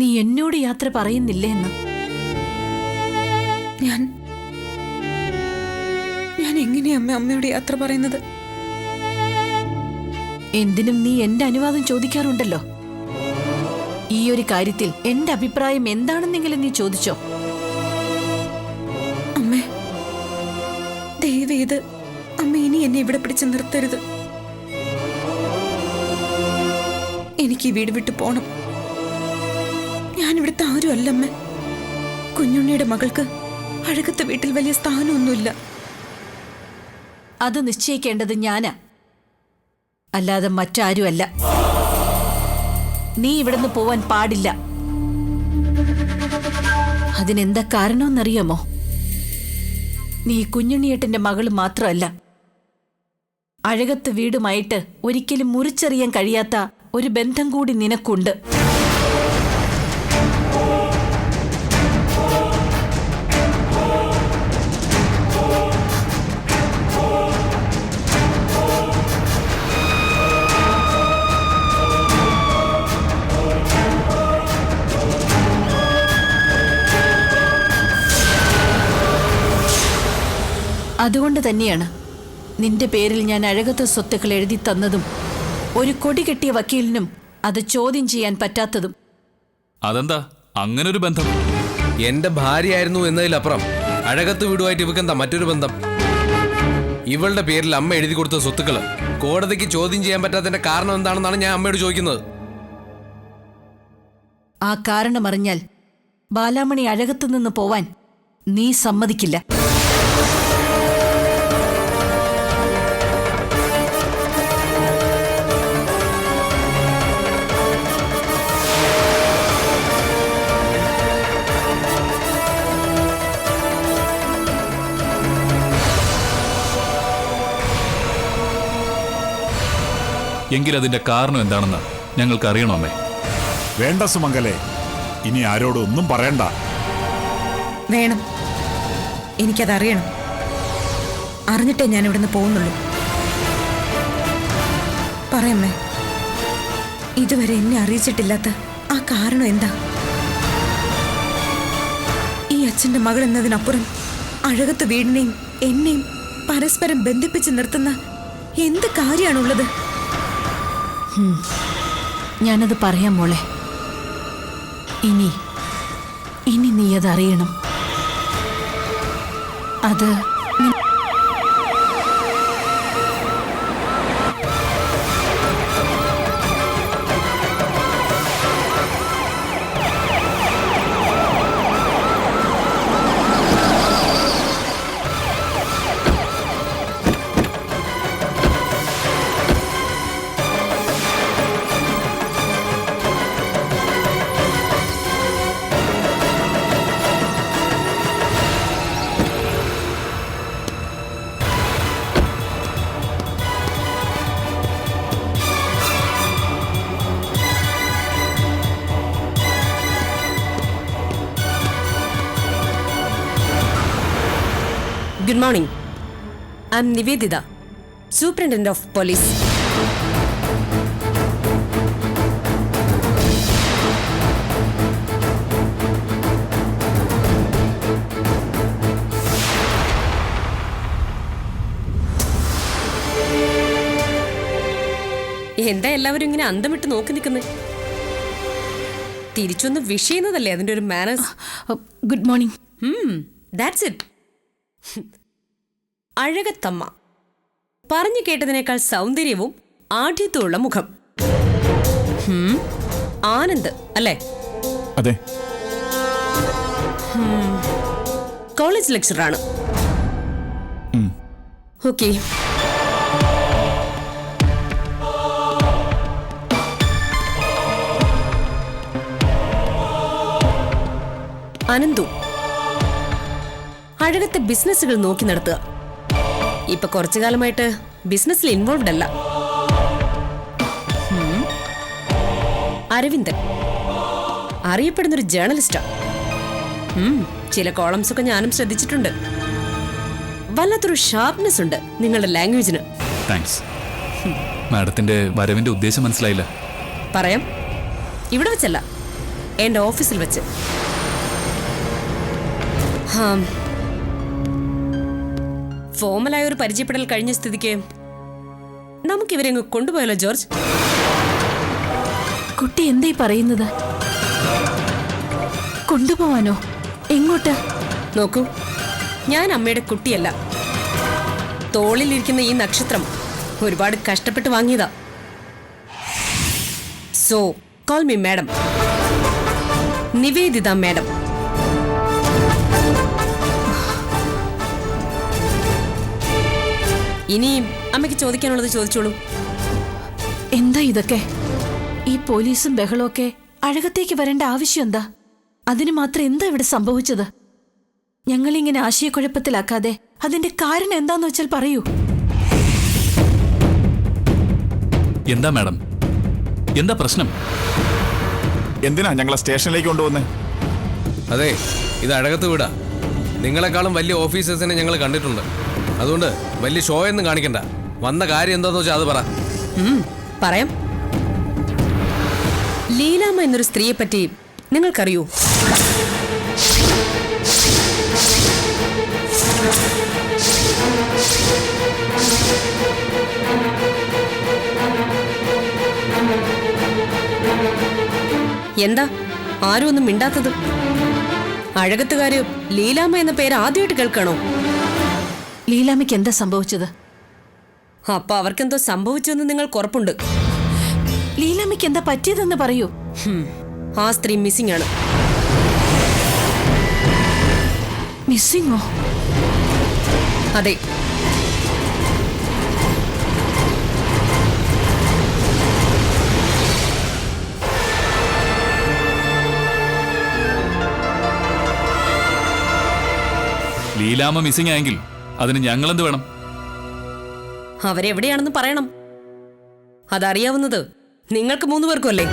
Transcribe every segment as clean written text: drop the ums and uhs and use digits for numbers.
നീ എന്നോട് യാത്ര പറയുന്നില്ലേ എന്ന്? ഞാൻ എങ്ങനെയാ അമ്മയോട് യാത്ര പറയുന്നത്? എന്തിനും നീ എന്റെ അനുവാദം ചോദിക്കാറുണ്ടല്ലോ. ഈ ഒരു കാര്യത്തിൽ എന്റെ അഭിപ്രായം എന്താണെന്നെങ്കിലും നീ ചോദിച്ചോ? അമ്മേ, ദയവേത് അമ്മ ഇനി എന്നെ ഇവിടെ പിടിച്ച് നിർത്തരുത്. എനിക്ക് ഈ വീട് വിട്ടു പോണം. ഞാനിവിടുത്തെ ആരും അല്ലമ്മേ. കുഞ്ഞുണ്ണിയുടെ മകൾക്ക് അഴകത്തെ വീട്ടിൽ വലിയ സ്ഥാനമൊന്നുമില്ല. അത് നിശ്ചയിക്കേണ്ടത് ഞാനാ, അല്ലാതെ മറ്റാരുമല്ല. നീ ഇവിടുന്ന് പോവാൻ പാടില്ല. അതിനെന്താ കാരണമെന്നറിയാമോ? നീ കുഞ്ഞുണ്ണിയേട്ടന്റെ മകള് മാത്രമല്ല, അഴകത്ത് വീടുമായിട്ട് ഒരിക്കലും മുറിച്ചറിയാൻ കഴിയാത്ത ഒരു ബന്ധം കൂടി നിനക്കുണ്ട്. അതുകൊണ്ട് തന്നെയാണ് നിന്റെ പേരിൽ ഞാൻ അഴകത്തെ സ്വത്തുക്കൾ എഴുതി തന്നതും ഒരു കൊടി കെട്ടിയ വക്കീലിനും അത് ചോദ്യം ചെയ്യാൻ പറ്റാത്തതും. അതെന്താ അങ്ങനൊരു ബന്ധം? എന്റെ ഭാര്യയായിരുന്നു എന്നതിലപ്പുറം അഴകത്ത് വീടുമായിട്ട് ഇവക്കെന്താ മറ്റൊരു ബന്ധം? ഇവളുടെ പേരിൽ അമ്മ എഴുതി കൊടുത്ത സ്വത്തുക്കള് കോടതിക്ക് ചോദ്യം ചെയ്യാൻ പറ്റാത്തതിന്റെ കാരണം എന്താണെന്നാണ് ഞാൻ അമ്മയോട് ചോദിക്കുന്നത്. ആ കാരണം അറിഞ്ഞാൽ ബാലാമണി അഴകത്തു നിന്ന് പോവാൻ നീ സമ്മതിക്കില്ല. എങ്കിലതിന്റെ കാരണം എന്താണെന്ന് ഞങ്ങൾക്ക് അറിയണമേ. വേണ്ട സുമംഗലേ, ഇനി ആരോടും ഒന്നും പറയണ്ട. വേണം, എനിക്കതറിയണം. അറിഞ്ഞിട്ടേ ഞാൻ ഇവിടുന്ന് പോകുന്നുള്ളൂ. പറയമ്മേ, ഇതുവരെ എന്നെ അറിയിച്ചിട്ടില്ലാത്ത ആ കാരണം എന്താ? ഈ അച്ഛന്റെ മകൾ എന്നതിനപ്പുറം അഴകത്ത് വീടിനെയും എന്നെയും പരസ്പരം ബന്ധിപ്പിച്ച് നിർത്തുന്ന എന്ത് കാര്യമാണുള്ളത്? ഞാനത് പറയാം മോളെ. ഇനി നീ അതറിയണം. അത് Good morning. I'm Nivedita, Superintendent of Police. എന്താ എല്ലാവരും ഇങ്ങനെ അന്തം വിട്ട് നോക്കി നിൽക്കുന്നത്? തിരിച്ചൊന്ന് വിഷ് ചെയ്യുന്നതല്ലേ അതിന്റെ ഒരു manners. Good morning. That's it. അഴകത്തമ്മ പറഞ്ഞു കേട്ടതിനേക്കാൾ സൗന്ദര്യവും ആഢ്യത്വമുള്ള മുഖം. ആനന്ദ് അല്ലേ? അതെ. കോളേജ് ലെക്ചറാണ്. ഓക്കെ. അനന്തു അഴകത്തെ ബിസിനസ്സുകൾ നോക്കി നടത്തുക. ഇപ്പൊ കുറച്ചു കാലമായിട്ട് ബിസിനസ്സിൽ ഇൻവോൾവ്ഡ് അല്ല. അരവിന്ദൻ അറിയപ്പെടുന്നൊരു ജേർണലിസ്റ്റാ. ചില കോളംസ് ഒക്കെ ഞാനും ശ്രദ്ധിച്ചിട്ടുണ്ട്. വല്ലാത്തൊരു ഷാർപ്നെസ് ഉണ്ട് നിങ്ങളുടെ ലാംഗ്വേജിന്. താങ്ക്സ്. മാഡത്തിന്റെ വരവിന്റെ ഉദ്ദേശം മനസ്സിലായില്ല. പറയാം. ഇവിടെ വെച്ചല്ല, എൻ്റെ ഓഫീസിൽ വെച്ച്. ഹാം, ഫോമലായ ഒരു പരിചയപ്പെടൽ കഴിഞ്ഞ സ്ഥിതിക്ക് നമുക്കിവരെ അങ്ങ് കൊണ്ടുപോയല്ലോ ജോർജ്. കുട്ടി എന്തേ പറയുന്നത്? കൊണ്ടുപോവാനോ? എങ്ങോട്ട്? നോക്കൂ, ഞാൻ അമ്മയുടെ കുട്ടിയല്ല. തോളിലിരിക്കുന്ന ഈ നക്ഷത്രം ഒരുപാട് കഷ്ടപ്പെട്ട് വാങ്ങിയതാ. So call me madam, Nivedita madam. ഇനി അമ്മയ്ക്ക് ചോദിക്കാനുള്ളത് ചോദിച്ചോളൂ. എന്താ ഇതൊക്കെ? ഈ പോലീസും ബഹളമൊക്കെ അഴകത്തേക്ക് വരേണ്ട ആവശ്യം എന്താ? അതിന് മാത്രം എന്താ ഇവിടെ സംഭവിച്ചത്? ഞങ്ങളിങ്ങനെ ആശയക്കുഴപ്പത്തിലാക്കാതെ അതിന്റെ കാരണം എന്താന്ന് വെച്ചാൽ പറയൂ. എന്താ മാഡം, എന്താ പ്രശ്നം? എന്തിനാ ഞങ്ങളെ സ്റ്റേഷനിലേക്ക് കൊണ്ടുവന്നേ? അതെ, ഇത് അഴകത്ത് വീടാ. നിങ്ങളെക്കാളും വലിയ ഓഫീസേഴ്സിനെ ഞങ്ങൾ കണ്ടിട്ടുണ്ട്. അതുകൊണ്ട് വലിയ ഷോ ഒന്നും കാണിക്കണ്ട. വന്ന കാര്യം എന്താന്ന് വെച്ചാൽ അത് പറ. പറയാം. ലീലാമ്മ എന്നൊരു സ്ത്രീയെ പറ്റി നിങ്ങൾക്കറിയൂ? എന്താ ആരും ഒന്നും മിണ്ടാത്തത്? അഴകത്തുകാര് ലീലാമ്മ എന്ന പേര് ആദ്യമായിട്ട് കേൾക്കണോ? ലീലാമ്മയ്ക്ക് എന്താ സംഭവിച്ചത്? അപ്പൊ അവർക്കെന്തോ സംഭവിച്ചുവെന്ന് നിങ്ങൾക്ക് ഉറപ്പുണ്ട്? ലീലാമ്മയ്ക്ക് എന്താ പറ്റിയതെന്ന് പറയൂ. ആ സ്ത്രീ മിസ്സിംഗ് ആണ്. മിസ്സിങ്ങോ? അതെ. ലീലാമ്മ മിസ്സിംഗ് ആയെങ്കിൽ അതിന് ഞങ്ങളെന്ത് വേണം? അവരെവിടെയാണെന്ന് പറയണം. അതറിയാവുന്നത് നിങ്ങൾക്ക് 3 പേർക്കും അല്ലേ?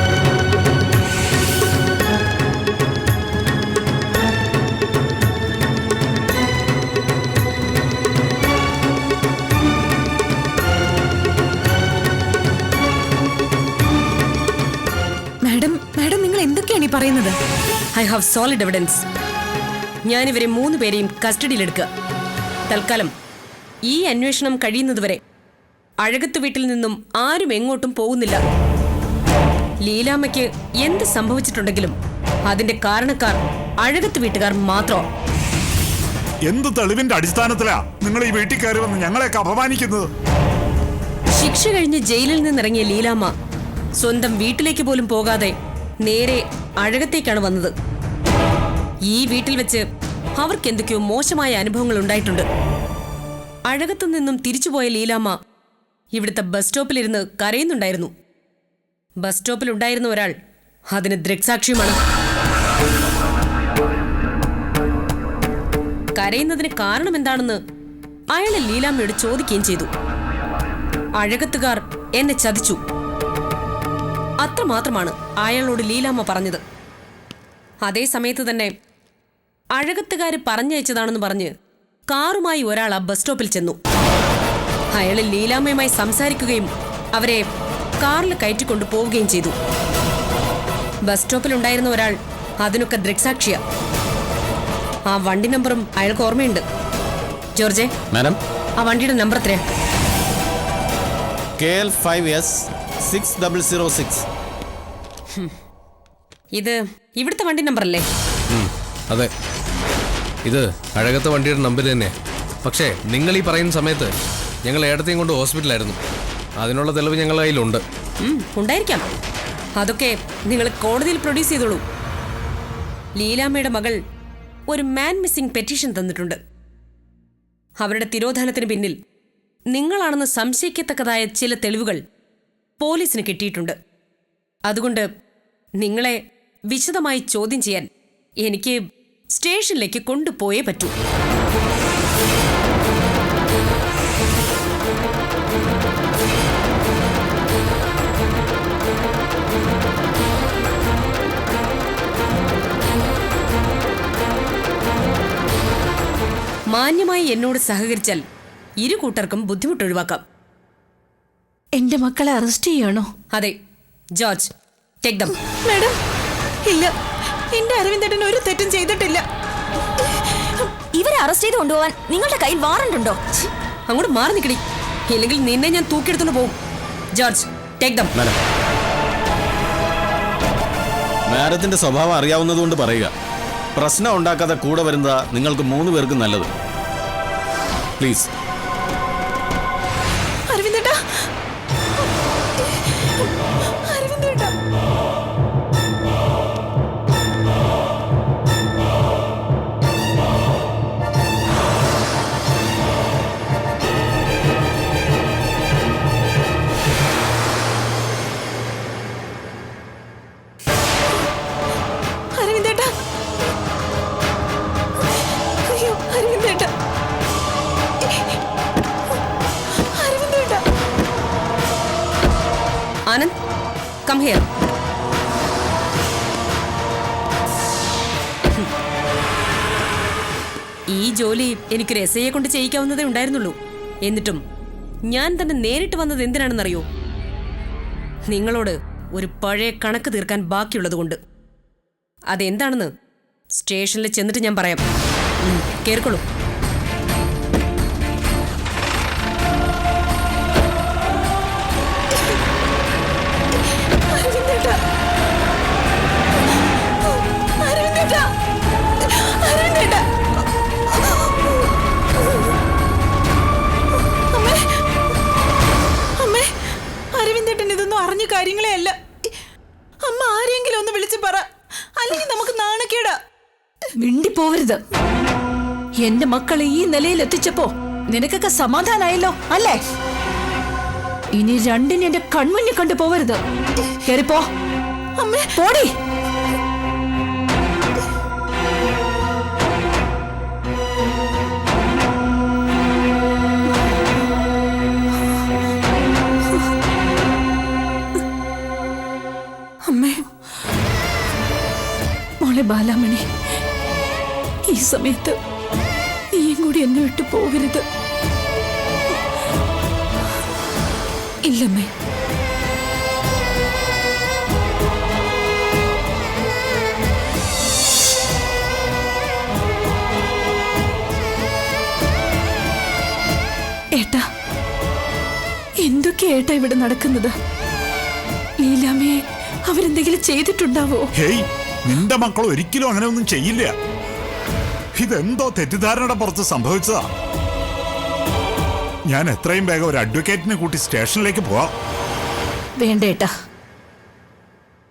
മാഡം മാഡം നിങ്ങൾ എന്തൊക്കെയാണ് ഈ പറയുന്നത്? I have solid evidence. ഞാനിവരെ 3 പേരെയും കസ്റ്റഡിയിലെടുക്കുക. തൽക്കാലം ഈ അന്വേഷണം കഴിയുന്നതുവരെ അഴകത്ത് വീട്ടിൽ നിന്നും ആരും എങ്ങോട്ടും പോകുന്നില്ല. ലീലാമ്മയ്ക്ക് എന്ത് സംഭവിച്ചിട്ടുണ്ടെങ്കിലും അതിന്റെ കാരണക്കാർ അഴകത്ത് വീട്ടുകാർ മാത്രം. എന്ത് തെളിവിന്റെ അടിസ്ഥാനത്തിലാ നിങ്ങൾ ഈ വീട്ടിൽ കയറി വന്ന് ഞങ്ങളെയൊക്കെ അപമാനിക്കുന്നത്? ശിക്ഷ കഴിഞ്ഞ് ജയിലിൽ നിന്നിറങ്ങിയ ലീലാമ്മ സ്വന്തം വീട്ടിലേക്ക് പോലും പോകാതെ നേരെ അഴകത്തേക്കാണ് വന്നത്. ഈ വീട്ടിൽ വെച്ച് അവർക്ക് എന്തൊക്കെയോ മോശമായ അനുഭവങ്ങൾ ഉണ്ടായിട്ടുണ്ട്. അഴകത്തു നിന്നും തിരിച്ചുപോയ ലീലാമ്മ ഇവിടുത്തെ ബസ് സ്റ്റോപ്പിലിരുന്ന് കരയുന്നുണ്ടായിരുന്നു. ബസ് സ്റ്റോപ്പിലുണ്ടായിരുന്ന ഒരാൾ അതിന് ദൃക്സാക്ഷിയുമാണ്. കരയുന്നതിന് കാരണം എന്താണെന്ന് അയാൾ ലീലാമ്മയോട് ചോദിക്കുകയും ചെയ്തു. അഴകത്തുകാർ എന്നെ ചതിച്ചു, അത്രമാത്രമാണ് അയാളോട് ലീലാമ്മ പറഞ്ഞത്. അതേ സമയത്ത് തന്നെ അഴകത്തുകാര് പറഞ്ഞയച്ചതാണെന്ന് പറഞ്ഞ് കാറുമായി ഒരാൾ ആ ബസ് സ്റ്റോപ്പിൽ ചെന്നു. അയാൾ ലീലാമ്മയുമായി സംസാരിക്കുകയും അവരെ കാറിൽ കയറ്റിക്കൊണ്ടു പോവുകയും ചെയ്തു. ബസ് സ്റ്റോപ്പിലുണ്ടായിരുന്ന ഒരാൾ അതിനൊക്കെ ദൃക്സാക്ഷിയ. ആ വണ്ടി നമ്പറും അയാൾക്ക് ഓർമ്മയുണ്ട്. ജോർജെ, മാഡം, ആ വണ്ടിയുടെ നമ്പർ എത്രയാ? KL5S 6006. ഇത് ഇവിടുത്തെ വണ്ടി നമ്പർ അല്ലേ? അതെ, ഇത് അഴകത്തെ വണ്ടിയുടെ നമ്പർ തന്നെ. പക്ഷേ നിങ്ങൾ ഈ പറയുന്ന സമയത്ത് ഞങ്ങൾ ഏടത്തെയും കൊണ്ട് ഹോസ്പിറ്റലായിരുന്നു. അതിനുള്ള തെളിവ് ഞങ്ങളുടെ കയ്യിലുണ്ട്. ഉണ്ടായിരിക്കാം. അതൊക്കെ നിങ്ങൾ കോടതിയിൽ പ്രൊഡ്യൂസ് ചെയ്തോളൂ. ലീലാമ്മയുടെ മകൾ ഒരു മാൻ മിസ്സിംഗ് പെറ്റീഷൻ തന്നിട്ടുണ്ട്. അവരുടെ തിരോധാനത്തിന് പിന്നിൽ നിങ്ങളാണെന്ന് സംശയിക്കത്തക്കതായ ചില തെളിവുകൾ പോലീസിന് കിട്ടിയിട്ടുണ്ട്. അതുകൊണ്ട് നിങ്ങളെ വിശദമായി ചോദ്യം ചെയ്യാൻ എനിക്ക് സ്റ്റേഷനിലേക്ക് കൊണ്ടുപോയേ പറ്റൂ. മാന്യമായി എന്നോട് സഹകരിച്ചാൽ ഇരു കൂട്ടർക്കും ബുദ്ധിമുട്ടൊഴിവാക്കാം. എന്റെ മക്കളെ അറസ്റ്റ് ചെയ്യണോ? അതെ, ജോർജ്, ടേക്ക് ദം. മാഡം, ഇല്ല, എന്റെ അരവിന്ദേട്ടൻ ഒരു തെറ്റും ചെയ്തിട്ടില്ല. ഇവരെ അറസ്റ്റ് ചെയ്ത് കൊണ്ടുപോവാൻ നിങ്ങളുടെ കയ്യിൽ വാറണ്ട് ഉണ്ടോ? അങ്ങോട്ട് മാറി നിൽക്കടി, ഇല്ലെങ്കിൽ നിന്നെ ഞാൻ തൂക്കിയെടുത്തോണ്ട് പോകും. George, take them. മാഡത്തിന്റെ സ്വഭാവം അറിയാവുന്നതുകൊണ്ട് പറയുക. പ്രശ്നം ഉണ്ടാക്കാതെ കൂടെ വരുന്നതാ നിങ്ങൾക്ക് 3 പേർക്കും നല്ലത്. പ്ലീസ്. അരവിന്ദേട്ടാ, അരവിന്ദേട്ടാ. അരവിന്ദേട്ടാ, അയ്യോ അരവിന്ദേട്ടാ, അരവിന്ദേട്ടാ. Anand, come here. ഈ ജോലി എനിക്കൊരു എസ് ഐയെ കൊണ്ട് ചെയ്യിക്കാവുന്നതേ ഉണ്ടായിരുന്നുള്ളൂ. എന്നിട്ടും ഞാൻ തന്നെ നേരിട്ട് വന്നത് എന്തിനാണെന്നറിയോ? നിങ്ങളോട് ഒരു പഴയ കണക്ക് തീർക്കാൻ ബാക്കിയുള്ളത് കൊണ്ട്. അതെന്താണെന്ന് സ്റ്റേഷനിൽ ചെന്നിട്ട് ഞാൻ പറയാം. കേൾക്കൊള്ളൂ. അരവിന്ദേട്ടാ, അരവിന്ദേട്ടാ, അരവിന്ദേട്ടാ. അമ്മേ, അമ്മേ, അരവിന്ദേട്ടൻ ഇതൊന്നും അറിഞ്ഞ കാര്യങ്ങളെ അല്ല. അമ്മ ആരെങ്കിലും ഒന്ന് വിളിച്ച് പറ, അല്ലെങ്കിൽ നമുക്ക് നാണക്കേടാ. മിണ്ടിപ്പോവരുത്. എന്റെ മക്കളെ ഈ നിലയിൽ എത്തിച്ചപ്പോ നിനക്കൊക്കെ സമാധാനായല്ലോ അല്ലേ? ഇനി രണ്ടിനും എന്റെ കൺമുന്നിൽ കണ്ടു പോവരുത്. കേറിപ്പോ. അമ്മേ, പോടി. അമ്മേ. മോളെ ബാലാമണി, ഈ സമയത്ത് നീയും കൂടി എന്നെ വിട്ടു പോകരുത്. ഇല്ലമ്മേ. ഏട്ടാ, എന്തൊക്കെയാ ഏട്ടാ ഇവിടെ നടക്കുന്നത്? ലീലാമ്മയെ അവരെന്തെങ്കിലും ചെയ്തിട്ടുണ്ടാവോ? ഹേയ്, നിന്റെ മക്കൾ ഒരിക്കലും അങ്ങനെ ഒന്നും ചെയ്യില്ല. ഇതെന്തോ തെറ്റിദ്ധാരണയുടെ പുറത്ത് സംഭവിച്ചതാ. ഞാൻ എത്രയും വേഗം ഒരു അഡ്വക്കേറ്റിനെ കൂട്ടി സ്റ്റേഷനിലേക്ക് പോവാം. വേണ്ട ഏട്ടാ.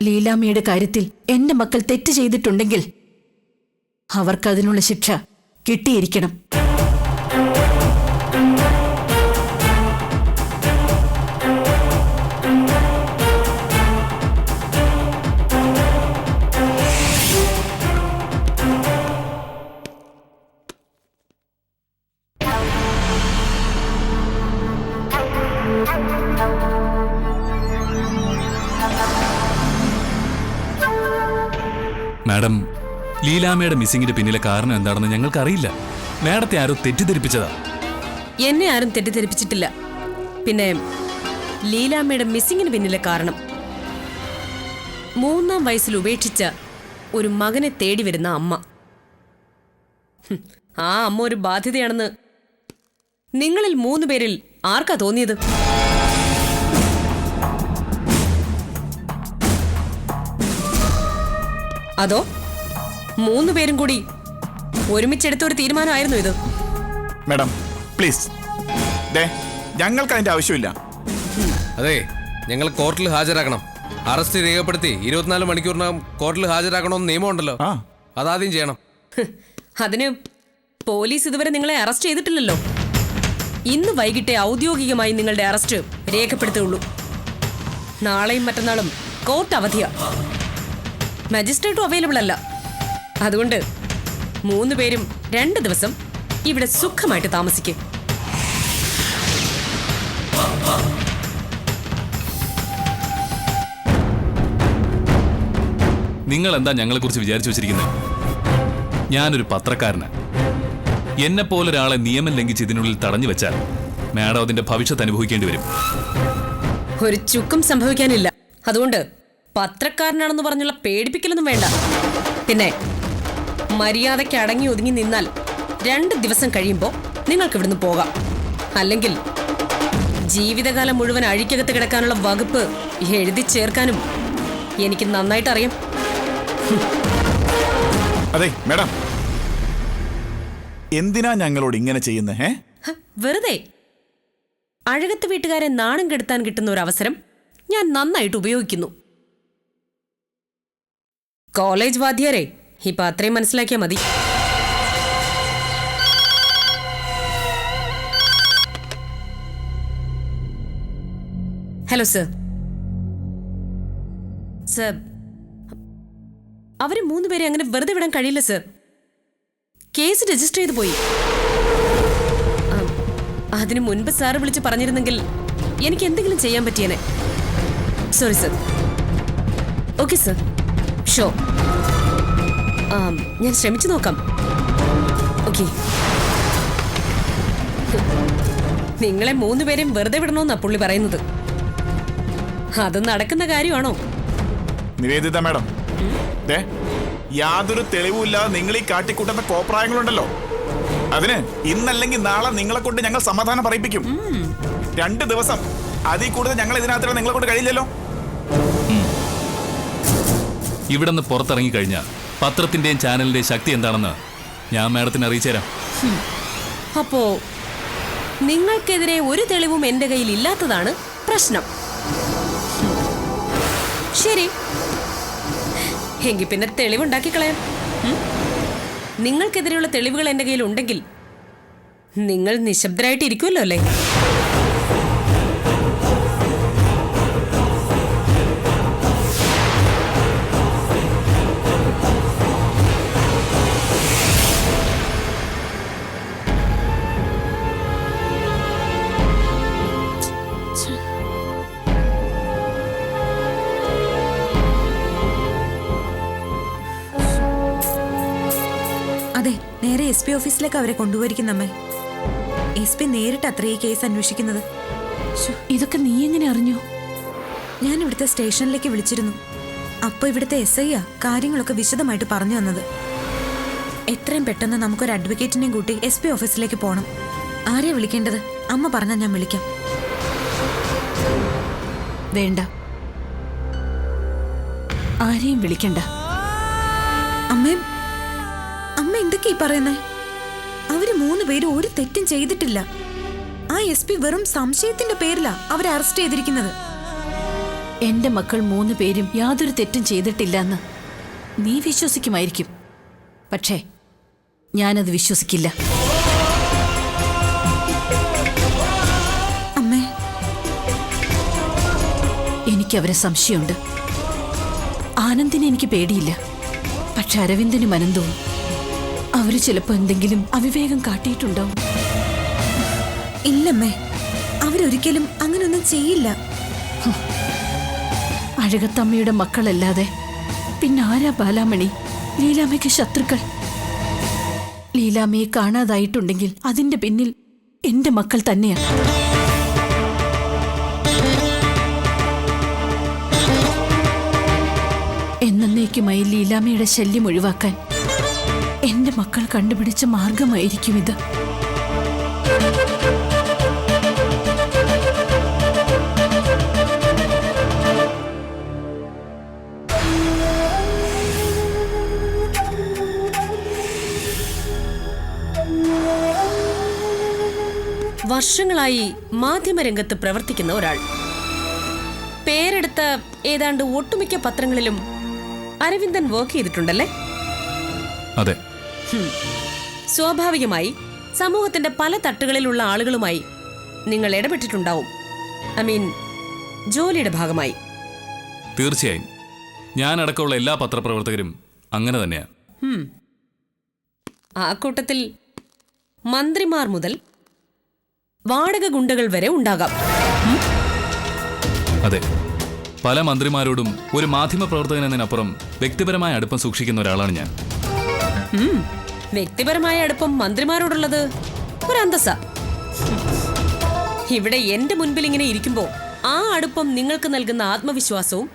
ലീലാമ്മയുടെ കാര്യത്തിൽ എന്റെ മക്കൾ തെറ്റ് ചെയ്തിട്ടുണ്ടെങ്കിൽ അവർക്കതിനുള്ള ശിക്ഷ കിട്ടിയിരിക്കണം. മാഡം, ലീലാമ്മയുടെ മിസ്സിങ്ങിന്റെ പിന്നിലെ കാരണം എന്താണെന്ന് ഞങ്ങൾക്കറിയില്ല. മാഡത്തെ ആരോ തെറ്റിദ്ധരിപ്പിച്ചതാ. എന്നെ ആരും തെറ്റിദ്ധരിപ്പിച്ചിട്ടില്ല. പിന്നെ ലീലാമ്മയുടെ മിസ്സിങ്ങിന് പിന്നിലെ കാരണം 3-ാം വയസ്സിൽ ഉപേക്ഷിച്ച ഒരു മകനെ തേടി വരുന്ന അമ്മ. ആ അമ്മ ഒരു ബാധ്യതയാണെന്ന് നിങ്ങളിൽ 3 പേരിൽ ആർക്കാ തോന്നിയത്? അതോ 3 പേരും കൂടി ഒരുമിച്ചെടുത്ത ഒരു തീരുമാനമായിരുന്നു ഇത്? മാഡം പ്ലീസ്, ഞങ്ങൾക്ക് അതിന്റെ ആവശ്യമില്ല. അതെ, ഞങ്ങൾ കോർട്ടിൽ ഹാജരാക്കണം. അറസ്റ്റ് രേഖപ്പെടുത്തി 24 മണിക്കൂറിനകം കോർട്ടിൽ ഹാജരാക്കണമെന്ന് നിയമമുണ്ടല്ലോ. അതാദ്യം ചെയ്യണം. അതിന് പോലീസ് ഇതുവരെ നിങ്ങളെ അറസ്റ്റ് ചെയ്തിട്ടില്ലല്ലോ. ഇന്ന് വൈകിട്ടേ ഔദ്യോഗികമായി നിങ്ങളുടെ അറസ്റ്റ് രേഖപ്പെടുത്തുള്ളൂ. നാളെയും മറ്റന്നാളും കോർട്ട് അവധിയാ. മജിസ്ട്രേറ്റും അവൈലബിൾ അല്ല. അതുകൊണ്ട് 3 പേരും 2 ദിവസം ഇവിടെ സുഖമായിട്ട് താമസിക്കും. നിങ്ങൾ എന്താ ഞങ്ങളെക്കുറിച്ച് വിചാരിച്ചു വെച്ചിരിക്കുന്നത്? ഞാനൊരു പത്രക്കാരനാണ്. എന്നെപ്പോലെ ഒരാളെ നിയമം ലംഘിച്ച് ഇതിനുള്ളിൽ തടഞ്ഞു വെച്ചാൽ മാഡം അതിന്റെ ഭവിഷ്യത്ത് അനുഭവിക്കേണ്ടി വരും. ഒരു ചുക്കും സംഭവിക്കാനില്ല. അതുകൊണ്ട് പത്രക്കാരനാണെന്ന് പറഞ്ഞുള്ള പേടിപ്പിക്കലൊന്നും വേണ്ട. പിന്നെ മര്യാദയ്ക്ക് അടങ്ങി ഒതുങ്ങി നിന്നാൽ 2 ദിവസം കഴിയുമ്പോൾ നിങ്ങൾക്ക് ഇവിടുന്ന് പോകാം. അല്ലെങ്കിൽ ജീവിതകാലം മുഴുവൻ അഴിക്കകത്ത് കിടക്കാനുള്ള വകുപ്പ് എഴുതി ചേർക്കാനും എനിക്ക് നന്നായിട്ട് അറിയാം. അതെ മേഡം, എന്തിനാ ഞങ്ങളോട് ഇങ്ങനെ ചെയ്യുന്നേ? വെറുതെ അഴകത്ത് വീട്ടുകാരെ നാണം കെടുത്താൻ കിട്ടുന്ന ഒരു അവസരം ഞാൻ നന്നായിട്ട് ഉപയോഗിക്കുന്നു. കോളേജ് വാദ്യാരെ ഇപ്പൊ അത്രയും മനസ്സിലാക്കിയാൽ മതി. Hello sir. സർ, അവര് 3 പേരെ അങ്ങനെ വെറുതെ വിടാൻ കഴിയില്ല സർ. കേസ് രജിസ്റ്റർ ചെയ്തു പോയി. അതിനു മുൻപ് സാറ് വിളിച്ച് പറഞ്ഞിരുന്നെങ്കിൽ എനിക്ക് എന്തെങ്കിലും ചെയ്യാൻ പറ്റിയേനെ. Sorry sir. ഓക്കെ സർ, ഷോ. ഞാൻ ശ്രമിച്ചു നോക്കാം. ഓക്കെ. നിങ്ങളെ 3 പേരെയും വെറുതെ വിടണമെന്നാ പുള്ളി പറയുന്നത്. അത് നടക്കുന്ന കാര്യമാണോ? നിവേദിത മേഡം, യാതൊരു തെളിവുമില്ലാതെ നിങ്ങൾ ഈ കാട്ടിക്കൂട്ടുന്ന കോപ്രായങ്ങളുണ്ടല്ലോ, അതിന് ഇന്നല്ലെങ്കിൽ നാളെ നിങ്ങളെ കൊണ്ട് ഞങ്ങൾ സമാധാനം പറയിപ്പിക്കും. 2 ദിവസം അതിൽ കൂടുതൽ ഞങ്ങൾ ഇതിനകത്ത് നിങ്ങളെ കൊണ്ട് കഴിയില്ലല്ലോ. ഇവിടെ നിന്ന് പുറത്തിറങ്ങി കഴിഞ്ഞാൽ പത്രത്തിന്റെയും ചാനലിന്റെയും ശക്തി എന്താണെന്ന് ഞാൻ മാഡത്തിന് അറിയിച്ചു തരാം. അപ്പോ നിങ്ങൾക്കെതിരെ ഒരു തെളിവും എന്റെ കയ്യിൽ ഇല്ലാത്തതാണ് പ്രശ്നം. ശരി, എങ്കിൽ പിന്നെ തെളിവുണ്ടാക്കി കളയാം. നിങ്ങൾക്കെതിരെയുള്ള തെളിവുകൾ എന്റെ കയ്യിൽ ഉണ്ടെങ്കിൽ നിങ്ങൾ നിശബ്ദരായിട്ട് ഇരിക്കുമല്ലോ അല്ലേ? അതെ, നേരെ SP ഓഫീസിലേക്ക് അവരെ കൊണ്ടുപോയിരിക്കുന്നമ്മേ. SP നേരിട്ട് അത്രേ ഈ കേസ് അന്വേഷിക്കുന്നത്. ഇതൊക്കെ നീ എങ്ങനെ അറിഞ്ഞു? ഞാൻ ഇവിടുത്തെ സ്റ്റേഷനിലേക്ക് വിളിച്ചിരുന്നു. അപ്പൊ ഇവിടുത്തെ SI കാര്യങ്ങളൊക്കെ വിശദമായിട്ട് പറഞ്ഞു തന്നത്. എത്രയും പെട്ടെന്ന് നമുക്കൊരു അഡ്വക്കേറ്റിനെയും കൂട്ടി SP ഓഫീസിലേക്ക് പോകണം. ആരെയാ വിളിക്കേണ്ടത്? അമ്മ പറഞ്ഞാൽ ഞാൻ വിളിക്കാം. വേണ്ട, ആരെയും വിളിക്കണ്ട. അമ്മ എന്തൊക്കെയാ പറയുന്നേ? അവര് 3 പേരും ഒരു തെറ്റും ചെയ്തിട്ടില്ല. ആ SP വെറും സംശയത്തിന്റെ പേരിലാ അവരെ അറസ്റ്റ് ചെയ്തിരിക്കുന്നത്. എന്റെ മക്കൾ 3 പേരും യാതൊരു തെറ്റും ചെയ്തിട്ടില്ലെന്ന് നീ വിശ്വസിക്കുമായിരിക്കും. പക്ഷേ ഞാനത് വിശ്വസിക്കില്ല. അമ്മേ, എനിക്കവരെ സംശയമുണ്ട്. ആനന്ദിനെ എനിക്ക് പേടിയില്ല. പക്ഷെ അരവിന്ദനും അനന്തവും അവര് ചിലപ്പോ എന്തെങ്കിലും അവിവേകം കാട്ടിയിട്ടുണ്ടാവും. ഇല്ലമ്മേ, അവരൊരിക്കലും അങ്ങനൊന്നും ചെയ്യില്ല. അഴകത്തമ്മയുടെ മക്കളല്ലാതെ പിന്നെ ആരാ ബാലാമണി ലീലാമ്മയ്ക്ക് ശത്രുക്കൾ? ലീലാമ്മയെ കാണാതായിട്ടുണ്ടെങ്കിൽ അതിന്റെ പിന്നിൽ എന്റെ മക്കൾ തന്നെയാണ്. എന്നേക്കുമായി ലീലാമ്മയുടെ ശല്യം ഒഴിവാക്കാൻ എന്റെ മക്കൾ കണ്ടുപിടിച്ച മാർഗമായിരിക്കും ഇത്. വർഷങ്ങളായി മാധ്യമരംഗത്ത് പ്രവർത്തിക്കുന്ന ഒരാൾ. പേരെടുത്ത ഏതാണ്ട് ഒട്ടുമിക്ക പത്രങ്ങളിലും അരവിന്ദൻ വർക്ക് ചെയ്തിട്ടുണ്ടല്ലേ? അതെ. സ്വാഭാവികമായി സമൂഹത്തിന്റെ പല തട്ടുകളിലുള്ള ആളുകളുമായി നിങ്ങൾ ഇടപെട്ടിട്ടുണ്ടാവും. ജോലിയുടെ ഭാഗമായി. തീർച്ചയായും ഞാനടക്കമുള്ള എല്ലാ പത്രപ്രവർത്തകരും അങ്ങനെ തന്നെയാണ്. ആ കൂട്ടത്തിൽ മന്ത്രിമാർ മുതൽ വാടക ഗുണ്ടകൾ വരെ ഉണ്ടാകാം. അതെ, പല മന്ത്രിമാരോടും ഒരു മാധ്യമ പ്രവർത്തകൻ എന്നതിനപ്പുറം വ്യക്തിപരമായ അടുപ്പം സൂക്ഷിക്കുന്ന ഒരാളാണ് ഞാൻ. വ്യക്തിപരമായ അടുപ്പം മന്ത്രിമാരോടുള്ളത് ഒരു അന്തസ്സാ. ഇവിടെ എന്റെ മുൻപിൽ ഇങ്ങനെ ഇരിക്കുമ്പോൾ ആ അടുപ്പം നിങ്ങൾക്ക് നൽകുന്ന ആത്മവിശ്വാസവും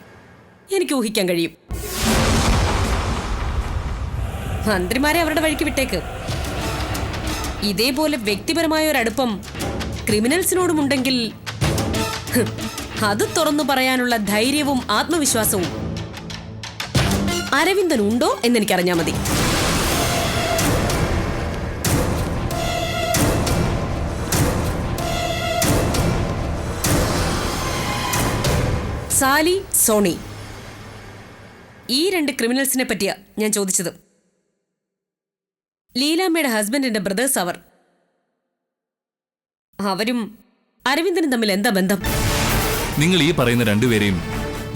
എനിക്ക് ഊഹിക്കാൻ കഴിയും. മന്ത്രിമാരെ അവരുടെ വഴിക്ക് വിട്ടേക്ക്. ഇതേപോലെ വ്യക്തിപരമായ ഒരു അടുപ്പം ക്രിമിനൽസിനോടും ഉണ്ടെങ്കിൽ അത് തുറന്നു പറയാനുള്ള ധൈര്യവും ആത്മവിശ്വാസവും അരവിന്ദനുണ്ടോ എന്നെനിക്കറിഞ്ഞാൽ മതി. സാലി, സോണി, ഈ 2 ക്രിമിനൽസിനെ പറ്റിയാ ഞാൻ ചോദിച്ചത്. ലീലാമ്മയുടെ ഹസ്ബൻഡിന്റെ ബ്രദേഴ്സ് അവരും അരവിന്ദനും തമ്മിൽ എന്താ ബന്ധം? നിങ്ങൾ ഈ പറയുന്ന രണ്ടുപേരെയും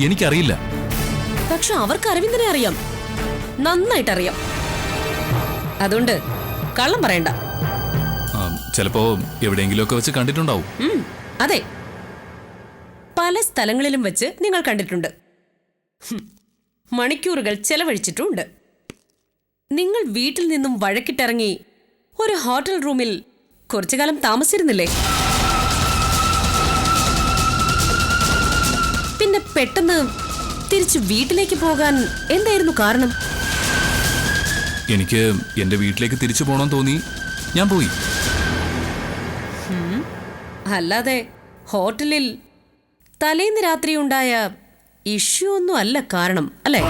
എനിക്കറിയില്ല. പക്ഷെ അവർക്ക് അരവിന്ദനെ അറിയാം, നന്നായിട്ടറിയാം. അതുകൊണ്ട് കള്ളം പറയണ്ട. ചിലപ്പോ എവിടെയെങ്കിലുമൊക്കെ വെച്ച് കണ്ടിട്ടുണ്ടാവും. അതെ, പല സ്ഥലങ്ങളിലും വെച്ച് നിങ്ങൾ കണ്ടിട്ടുണ്ട്. മണിക്കൂറുകൾ ചെലവഴിച്ചിട്ടുമുണ്ട്. നിങ്ങൾ വീട്ടിൽ നിന്നും വഴക്കിട്ടിറങ്ങി ഒരു ഹോട്ടൽ റൂമിൽ കുറച്ചു കാലം താമസിച്ചിരുന്നില്ലേ? പിന്നെ പെട്ടെന്ന് തിരിച്ചു വീട്ടിലേക്ക് പോകാൻ എന്തായിരുന്നു കാരണം? എനിക്ക് എന്റെ വീട്ടിലേക്ക് തിരിച്ചു പോകണമെന്ന് തോന്നി, ഞാൻ പോയി. അല്ലാതെ ഹോട്ടലിൽ തലേന്ന് രാത്രി ഉണ്ടായ ഇഷ്യൂ ഒന്നും അല്ല കാരണം, അല്ലേ?